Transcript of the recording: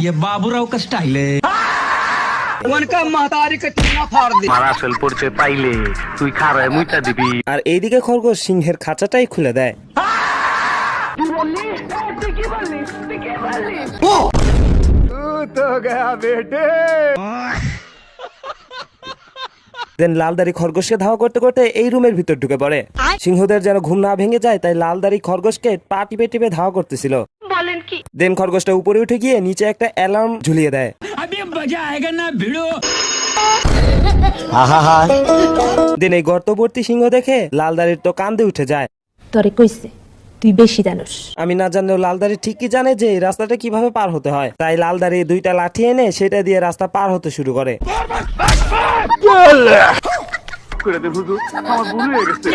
ये बाबूराव का स्टाइल है। उनका महतारी का टीना फाड़ दे। মারা ফেল পড়তে পাইলে তুই খারায় মুইটা দিবি। আর এইদিকে খরগোশ সিংহের খাঁচাটাই খুলে দেয়। দেন লালদারি খরগোশকে ধাওয়া করতে করতে এই রুমের ভিতর ঢুকে পড়ে। সিংহদের যেন ঘুম না ভেঙে যায় তাই লালদারি খরগোশকে পা টিপে টিপে ধাওয়া করতেছিল। দেন খরগোশটা উপরে উঠে গিয়ে নিচে একটা অ্যালার্ম ঝুলিয়ে দেয়। দেন এই গর্তবর্তী সিংহ দেখে লালদারির তো কান্দে উঠে যায়। তোরে কইছে তুই বেশি জানোস। আমি না জানলেও লালদারি ঠিকই জানে যে এই রাস্তাটা কিভাবে পার হতে হয়, তাই লালদারি দুইটা লাঠি এনে সেটা দিয়ে রাস্তা পার হতে শুরু করে। করে দে হুজুর, আমার ভুল হয়ে গেছে।